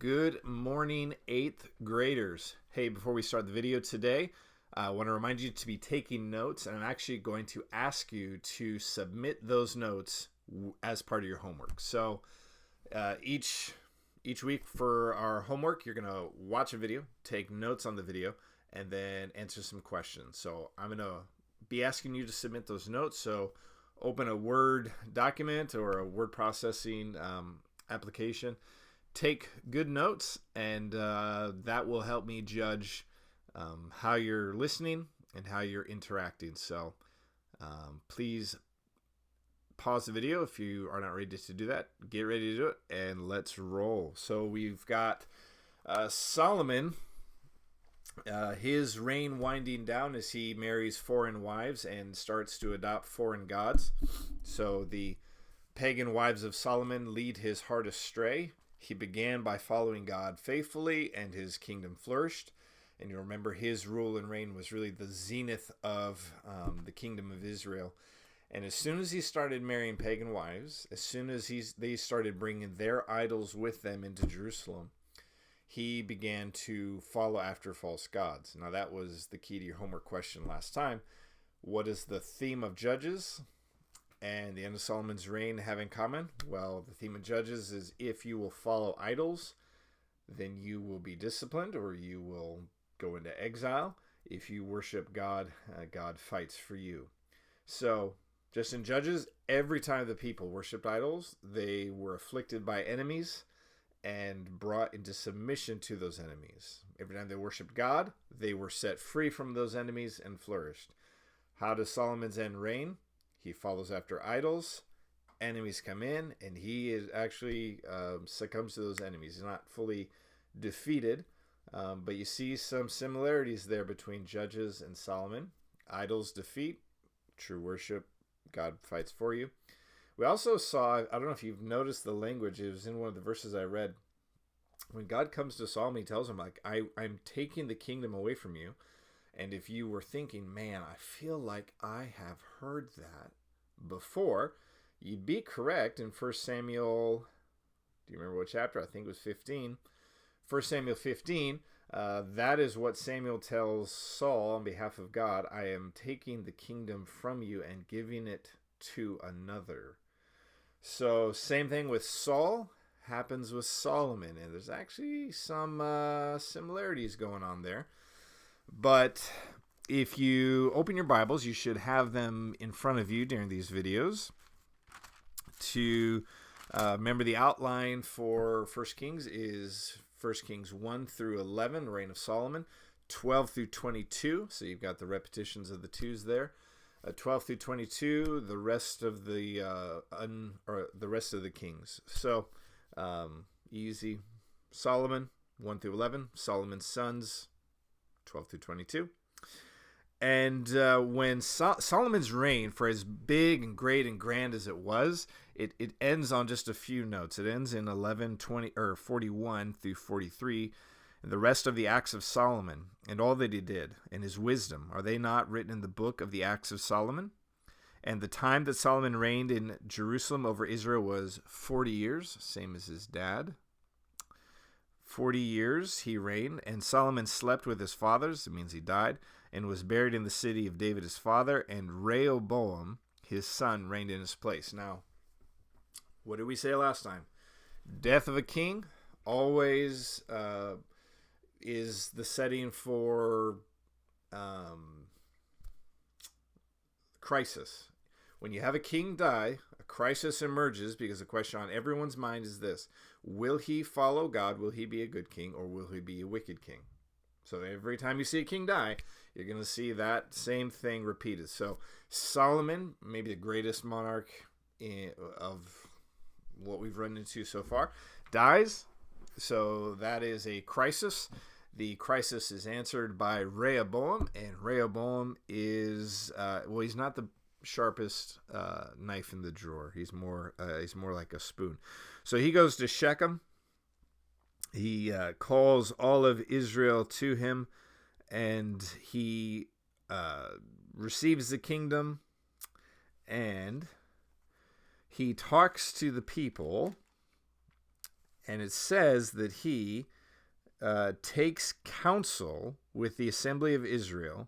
Good morning, 8th graders. Hey, before we start the video today, I want to remind you to be taking notes, and I'm actually going to ask you to submit those notes as part of your homework. So each week for our homework, you're going to watch a video, take notes on the video, and then answer some questions. So I'm going to be asking you to submit those notes. So open a Word document or a word processing application. Take good notes, and that will help me judge how you're listening and how you're interacting. So please pause the video if you are not ready to do that. Get ready to do it, and let's roll. So we've got Solomon, his reign winding down as he marries foreign wives and starts to adopt foreign gods. So the pagan wives of Solomon lead his heart astray. He began by following God faithfully, and his kingdom flourished. And you remember his rule and reign was really the zenith of the kingdom of Israel. And as soon as he started marrying pagan wives, as soon as they started bringing their idols with them into Jerusalem, he began to follow after false gods. Now that was the key to your homework question last time. What is the theme of Judges and the end of Solomon's reign have in common? Well, the theme of Judges is if you will follow idols, then you will be disciplined or you will go into exile. If you worship God, God fights for you. So just in Judges, every time the people worshipped idols, they were afflicted by enemies and brought into submission to those enemies. Every time they worshipped God, they were set free from those enemies and flourished. How does Solomon's end reign? He follows after idols, enemies come in, and he is actually succumbs to those enemies. He's not fully defeated, but you see some similarities there between Judges and Solomon. Idols defeat, true worship, God fights for you. We also saw, I don't know if you've noticed the language, it was in one of the verses I read. When God comes to Solomon, he tells him, like, I'm taking the kingdom away from you. And if you were thinking, man, I feel like I have heard that before, you'd be correct. In 1 Samuel, do you remember what chapter? I think it was 15. 1 Samuel 15, that is what Samuel tells Saul on behalf of God. I am taking the kingdom from you and giving it to another. So same thing with Saul happens with Solomon. And there's actually some similarities going on there. But if you open your Bibles, you should have them in front of you during these videos. To remember, the outline for 1 Kings is 1 Kings 1 through 11, reign of Solomon, 12 through 22. So you've got the repetitions of the twos there. 12 through 22, the rest of the kings. So easy. Solomon 1 through 11, Solomon's sons 12 through 22. And when Solomon's reign, for as big and great and grand as it was, it ends on just a few notes. It ends in 41 through 43. And the rest of the acts of Solomon and all that he did and his wisdom, are they not written in the book of the acts of Solomon? And the time that Solomon reigned in Jerusalem over Israel was 40 years, same as his dad. 40 years he reigned, and Solomon slept with his fathers, it means he died, and was buried in the city of David his father, and Rehoboam, his son, reigned in his place. Now, what did we say last time? Death of a king always is the setting for crisis. When you have a king die, a crisis emerges because the question on everyone's mind is this: will he follow God? Will he be a good king, or will he be a wicked king? So every time you see a king die, you're going to see that same thing repeated. So Solomon, maybe the greatest monarch of what we've run into so far, dies. So that is a crisis. The crisis is answered by Rehoboam, and Rehoboam is he's not the sharpest knife in the drawer. He's more like a spoon. So he goes to Shechem. He calls all of Israel to him, and he receives the kingdom, and he talks to the people, And it says that he takes counsel with the assembly of Israel.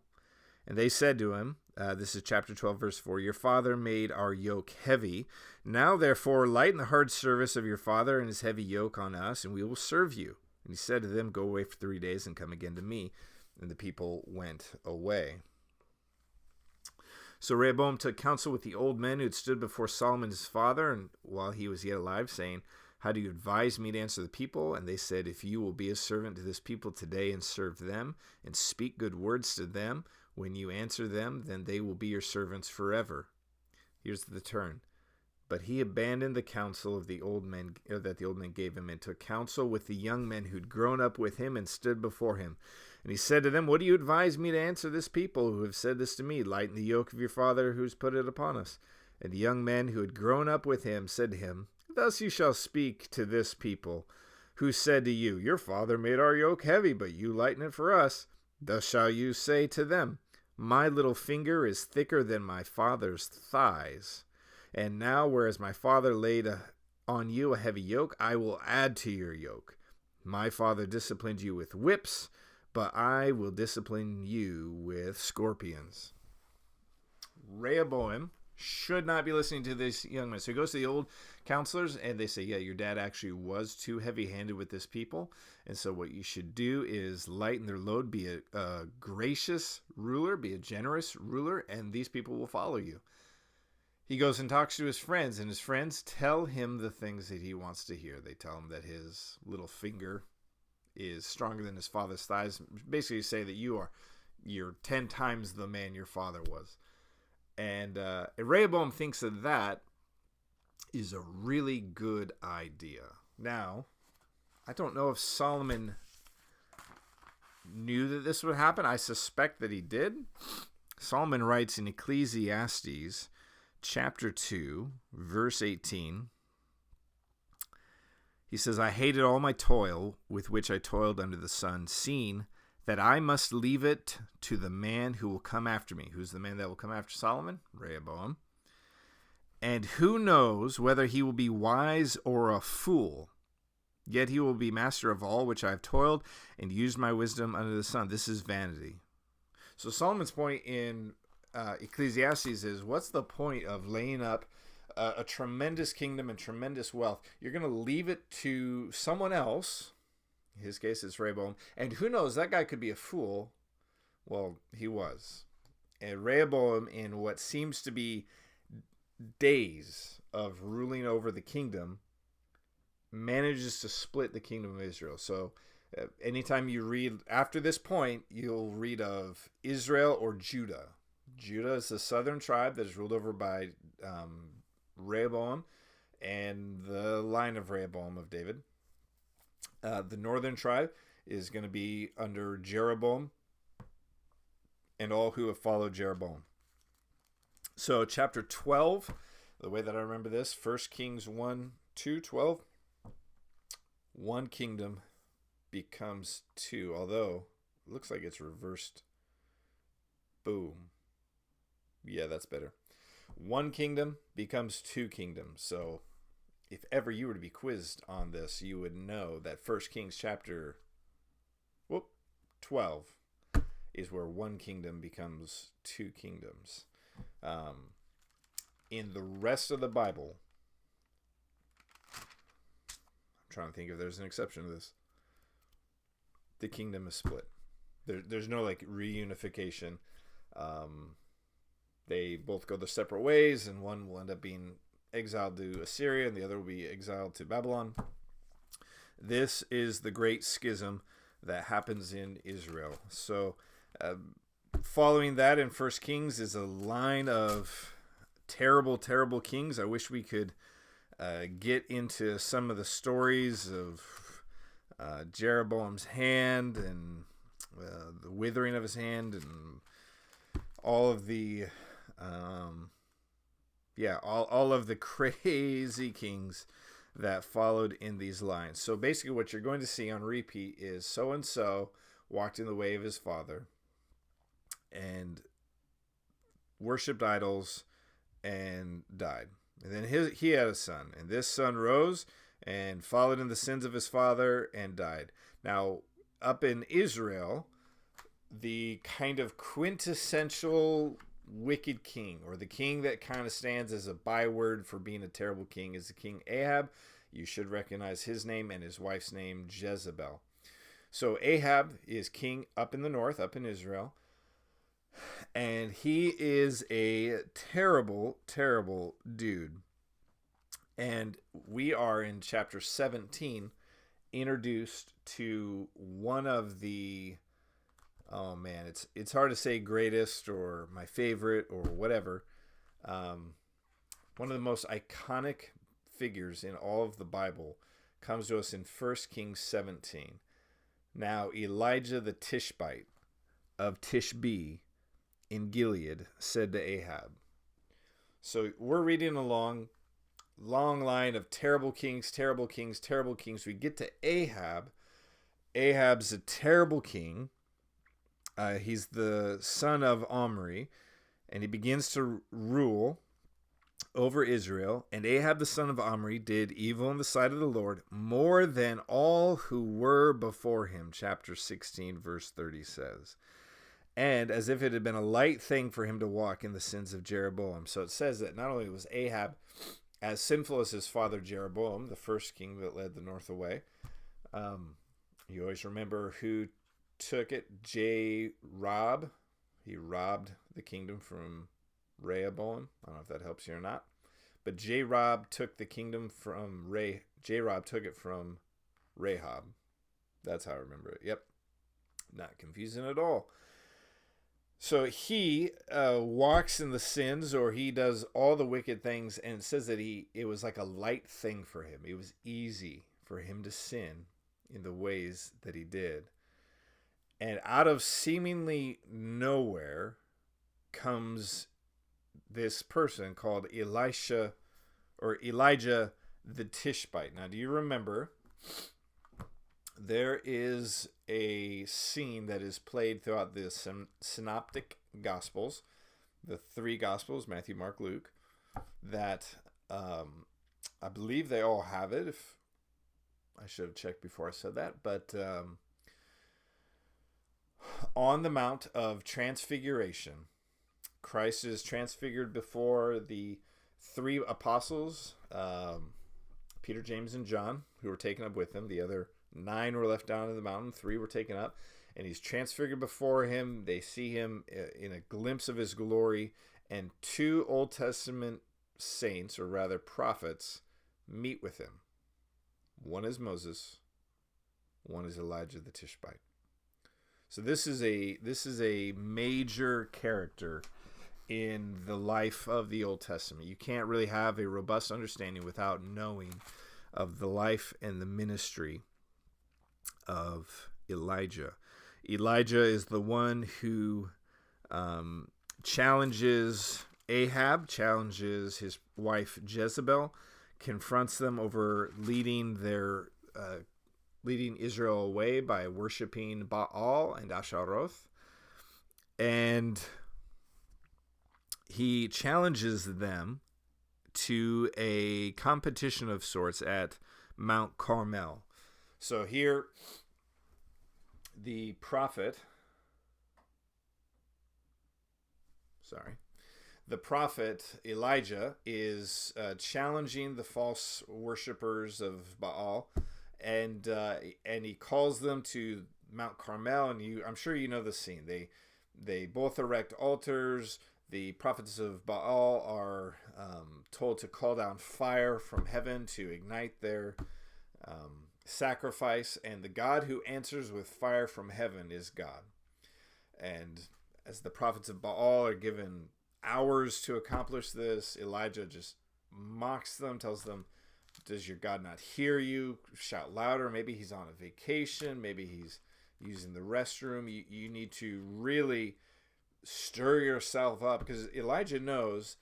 And they said to him, this is chapter 12, verse 4, your father made our yoke heavy. Now, therefore, lighten the hard service of your father and his heavy yoke on us, and we will serve you. And he said to them, go away for 3 days and come again to me. And the people went away. So Rehoboam took counsel with the old men who had stood before Solomon his father, and while he was yet alive, saying, how do you advise me to answer the people? And they said, if you will be a servant to this people today and serve them, and speak good words to them, when you answer them, then they will be your servants forever. Here's the turn. But he abandoned the counsel of the old men that the old men gave him, and took counsel with the young men who'd grown up with him and stood before him. And he said to them, what do you advise me to answer this people who have said this to me? Lighten the yoke of your father who's put it upon us. And the young men who had grown up with him said to him, thus you shall speak to this people, who said to you, your father made our yoke heavy, but you lighten it for us. Thus shall you say to them, my little finger is thicker than my father's thighs. And now, whereas my father laid on you a heavy yoke, I will add to your yoke. My father disciplined you with whips, but I will discipline you with scorpions. Rehoboam should not be listening to this young man. So he goes to the old counselors, and they say, yeah, your dad actually was too heavy-handed with this people. And so what you should do is lighten their load, be a gracious ruler, be a generous ruler, and these people will follow you. He goes and talks to his friends, and his friends tell him the things that he wants to hear. They tell him that his little finger is stronger than his father's thighs. Basically say that you're 10 times the man your father was. And Rehoboam thinks that is a really good idea. Now, I don't know if Solomon knew that this would happen. I suspect that he did. Solomon writes in Ecclesiastes chapter 2, verse 18. He says, I hated all my toil with which I toiled under the sun, seeing that I must leave it to the man who will come after me. Who's the man that will come after Solomon? Rehoboam. And who knows whether he will be wise or a fool? Yet he will be master of all which I have toiled and used my wisdom under the sun. This is vanity. So Solomon's point in Ecclesiastes is, what's the point of laying up a tremendous kingdom and tremendous wealth? You're going to leave it to someone else. In his case, it's Rehoboam. And who knows, that guy could be a fool. Well, he was. And Rehoboam, in what seems to be days of ruling over the kingdom, manages to split the kingdom of Israel. So anytime you read after this point, you'll read of Israel or Judah. Judah is the southern tribe that is ruled over by Rehoboam and the line of Rehoboam of David. The northern tribe is going to be under Jeroboam and all who have followed Jeroboam. So chapter 12, the way that I remember this, 1 Kings 1, 2, 12, one kingdom becomes two, although it looks like it's reversed. Boom. Yeah, that's better. One kingdom becomes two kingdoms. So if ever you were to be quizzed on this, you would know that 1 Kings chapter 12 is where one kingdom becomes two kingdoms. In the rest of the Bible, I'm trying to think if there's an exception to this. The kingdom is split. There's no like reunification. They both go their separate ways, and one will end up being exiled to Assyria, and the other will be exiled to Babylon. This is the great schism that happens in Israel. So, following that in 1 Kings is a line of terrible, terrible kings. I wish we could get into some of the stories of Jeroboam's hand and the withering of his hand and all of the all of the crazy kings that followed in these lines. So basically what you're going to see on repeat is so-and-so walked in the way of his father and worshipped idols and died. And then he had a son, and this son rose and followed in the sins of his father and died. Now, up in Israel, the kind of quintessential wicked king, or the king that kind of stands as a byword for being a terrible king, is the King Ahab. You should recognize his name and his wife's name, Jezebel. So Ahab is king up in the north, up in Israel. And he is a terrible, terrible dude. And we are in chapter 17 introduced to one of the, oh man, it's hard to say greatest or my favorite or whatever. One of the most iconic figures in all of the Bible comes to us in 1 Kings 17. Now Elijah the Tishbite of Tishbe in Gilead said to Ahab. So we're reading along, long line of terrible kings, terrible kings, terrible kings. We get to Ahab. Ahab's a terrible king. He's the son of Omri, and he begins to rule over Israel. And Ahab the son of Omri did evil in the sight of the Lord more than all who were before him. Chapter 16, verse 30 says. And as if it had been a light thing for him to walk in the sins of Jeroboam. So it says that not only was Ahab as sinful as his father Jeroboam, the first king that led the north away. You always remember who took it. J-Rob. He robbed the kingdom from Rehoboam. I don't know if that helps you or not. But J-Rob took the kingdom from J-Rob took it from Rahab. That's how I remember it. Yep. Not confusing at all. So he walks in the sins, or he does all the wicked things, and it says that it was like a light thing for him. It was easy for him to sin in the ways that he did. And out of seemingly nowhere comes this person called Elijah the Tishbite. Now, do you remember? There is a scene that is played throughout the synoptic gospels, the three gospels, Matthew, Mark, Luke, that I believe they all have it. If I should have checked before I said that, but on the Mount of Transfiguration, Christ is transfigured before the three apostles, Peter, James, and John, who were taken up with him. The other 9 were left down in the mountain. 3 were taken up. And he's transfigured before him. They see him in a glimpse of his glory. And 2 Old Testament saints, or rather prophets, meet with him. One is Moses. One is Elijah the Tishbite. So this is a major character in the life of the Old Testament. You can't really have a robust understanding without knowing of the life and the ministry of Elijah. Elijah is the one who challenges Ahab, challenges his wife Jezebel, confronts them over leading Israel away by worshiping Baal and Asheroth, and he challenges them to a competition of sorts at Mount Carmel. So here, the prophet Elijah is challenging the false worshipers of Baal, and he calls them to Mount Carmel. And I'm sure you know the scene. They both erect altars. The prophets of Baal are told to call down fire from heaven to ignite their sacrifice, and the God who answers with fire from heaven is God. And as the prophets of Baal are given hours to accomplish this, Elijah just mocks them, tells them, does your God not hear you? Shout louder. Maybe he's on a vacation. Maybe he's using the restroom. You need to really stir yourself up, because Elijah knows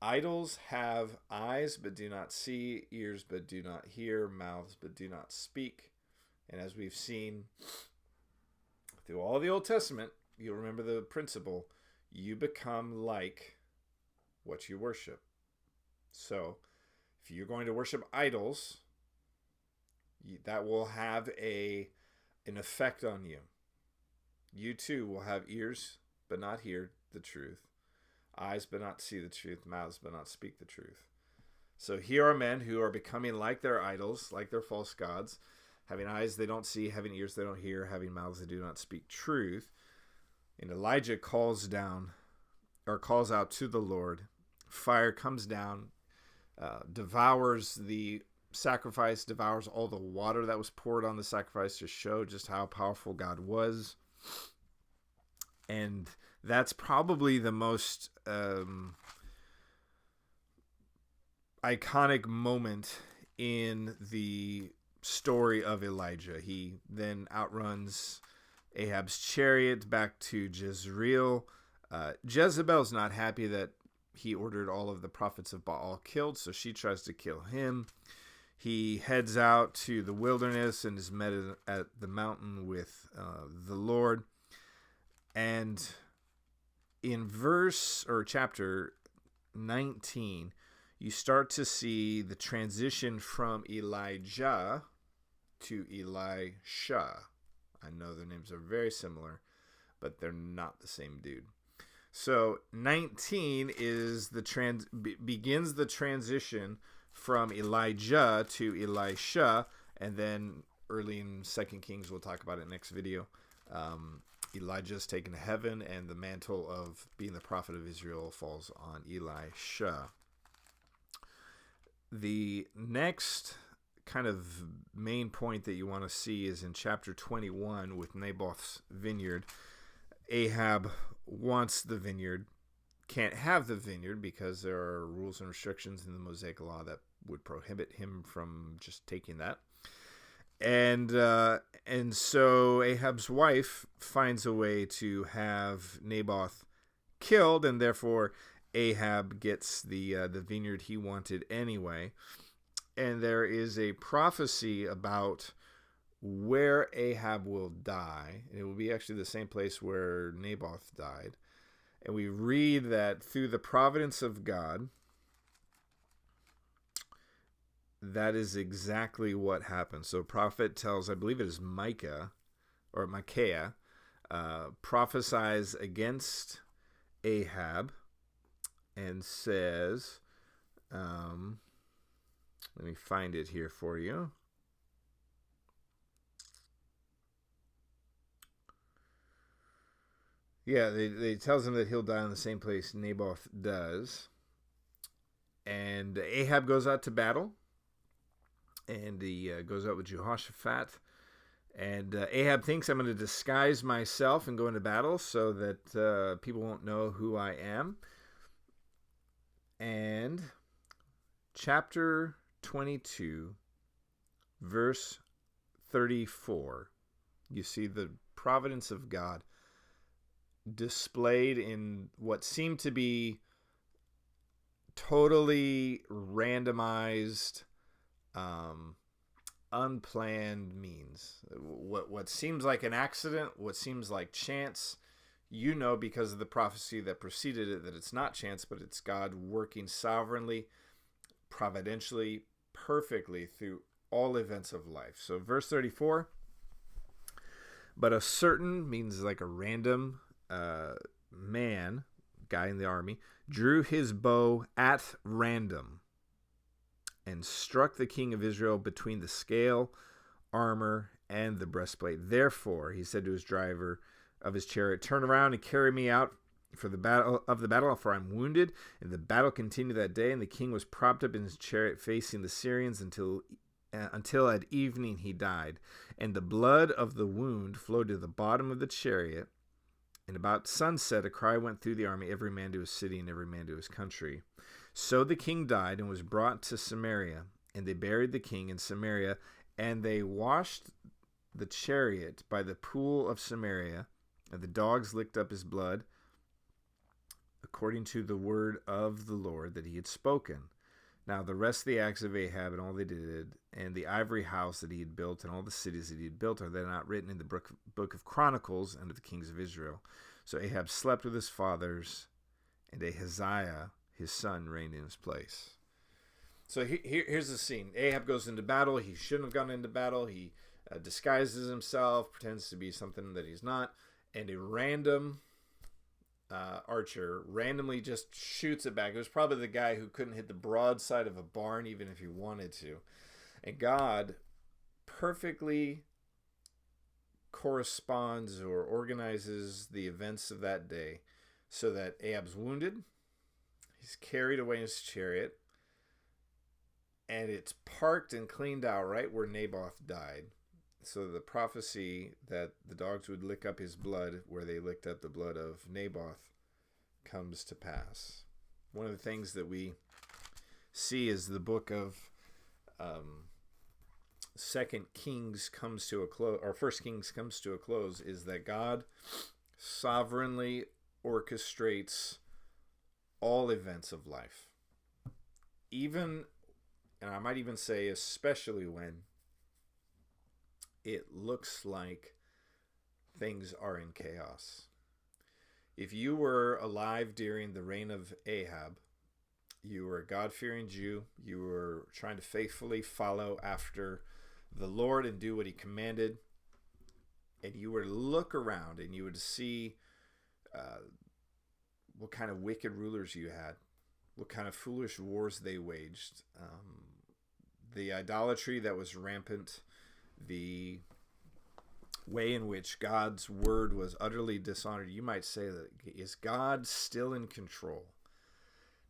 idols have eyes but do not see, ears but do not hear, mouths but do not speak. And as we've seen through all the Old Testament, you'll remember the principle: you become like what you worship. So if you're going to worship idols, That will have an effect on you. You too will have ears but not hear the truth, eyes but not see the truth, mouths but not speak the truth. So here are men who are becoming like their idols, like their false gods, having eyes they don't see, having ears they don't hear, having mouths they do not speak truth. And Elijah calls out to the Lord. Fire comes down, devours the sacrifice, devours all the water that was poured on the sacrifice to show just how powerful God was. And that's probably the most iconic moment in the story of Elijah. He then outruns Ahab's chariot back to Jezreel. Jezebel's not happy that he ordered all of the prophets of Baal killed, so she tries to kill him. He heads out to the wilderness and is met at the mountain with the Lord. And in chapter 19, you start to see the transition from Elijah to Elisha. I know their names are very similar, but they're not the same dude. So 19 is begins the transition from Elijah to Elisha, and then early in 2 Kings, we'll talk about it next video. Elijah's taken to heaven, and the mantle of being the prophet of Israel falls on Elisha. The next kind of main point that you want to see is in chapter 21 with Naboth's vineyard. Ahab wants the vineyard, can't have the vineyard because there are rules and restrictions in the Mosaic law that would prohibit him from just taking that. And so Ahab's wife finds a way to have Naboth killed, and therefore Ahab gets the vineyard he wanted anyway. And there is a prophecy about where Ahab will die. It will be actually the same place where Naboth died. And we read that through the providence of God, that is exactly what happened. So prophet tells, I believe it is Micaiah, prophesies against Ahab and says, let me find it here for you. Yeah, they tells him that he'll die in the same place Naboth does. And Ahab goes out to battle. And he goes out with Jehoshaphat. And Ahab thinks, I'm going to disguise myself and go into battle so that people won't know who I am. And chapter 22, verse 34, you see the providence of God displayed in what seemed to be totally randomized, unplanned means. What seems like an accident, what seems like chance, you know, because of the prophecy that preceded it, that it's not chance, but it's God working sovereignly, providentially, perfectly through all events of life. So verse 34, but a certain means like a random man, guy in the army, drew his bow at random and struck the king of Israel between the scale, armor, and the breastplate. Therefore, he said to his driver of his chariot, turn around and carry me out for the battle, for I'm wounded. And the battle continued that day, and the king was propped up in his chariot facing the Syrians until at evening he died. And the blood of the wound flowed to the bottom of the chariot. And about sunset a cry went through the army, every man to his city and every man to his country. So the king died and was brought to Samaria, and they buried the king in Samaria, and they washed the chariot by the pool of Samaria, and the dogs licked up his blood, according to the word of the Lord that he had spoken. Now the rest of the acts of Ahab and all they did, and the ivory house that he had built, and all the cities that he had built, are they not written in the book of Chronicles and of the kings of Israel? So Ahab slept with his fathers, and Ahaziah his son reigned in his place. So here's the scene. Ahab goes into battle. He shouldn't have gone into battle. He disguises himself, pretends to be something that he's not, and a random archer randomly just shoots it back. It was probably the guy who couldn't hit the broadside of a barn even if he wanted to. And God perfectly corresponds or organizes the events of that day so that Ahab's wounded, he's carried away in his chariot, and it's parked and cleaned out right where Naboth died. So the prophecy that the dogs would lick up his blood where they licked up the blood of Naboth comes to pass. One of the things that we see as the book of Second Kings comes to a close, or First Kings comes to a close, is that God sovereignly orchestrates all events of life. Even, and I might even say especially when it looks like things are in chaos. If you were alive during the reign of Ahab, you were a God-fearing Jew, you were trying to faithfully follow after the Lord and do what he commanded, and you were to look around and you would see what kind of wicked rulers you had, what kind of foolish wars they waged, the idolatry that was rampant, the way in which God's word was utterly dishonored. You might say that, is God still in control?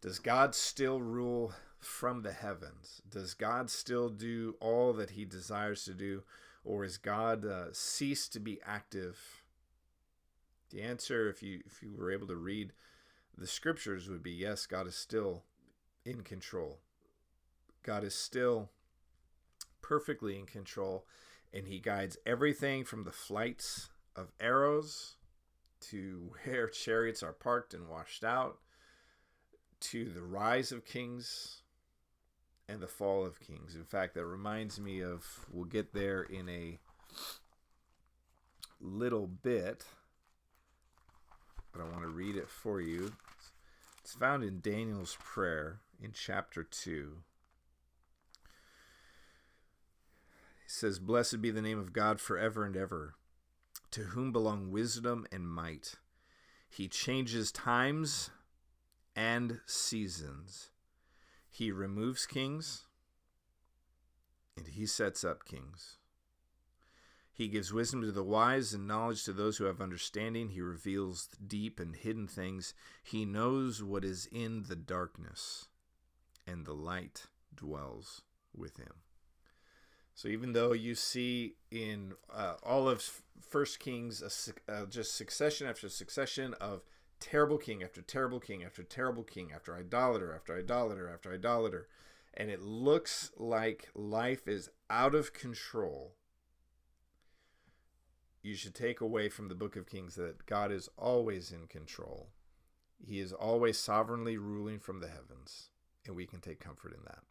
Does God still rule from the heavens? Does God still do all that he desires to do? Or is God ceased to be active? The answer, if you were able to read the scriptures, would be yes, God is still in control. God is still perfectly in control, and he guides everything from the flights of arrows to where chariots are parked and washed out, to the rise of kings and the fall of kings. In fact, that reminds me of, we'll get there in a little bit, but I want to read it for you. It's found in Daniel's prayer in chapter 2. It says, "Blessed be the name of God forever and ever, to whom belong wisdom and might. He changes times and seasons. He removes kings, and he sets up kings. He gives wisdom to the wise and knowledge to those who have understanding. He reveals deep and hidden things. He knows what is in the darkness, and the light dwells with him." So even though you see in all of First Kings just succession after succession of terrible king after terrible king after terrible king, after idolater after idolater after idolater, and it looks like life is out of control, you should take away from the book of Kings that God is always in control. He is always sovereignly ruling from the heavens, and we can take comfort in that.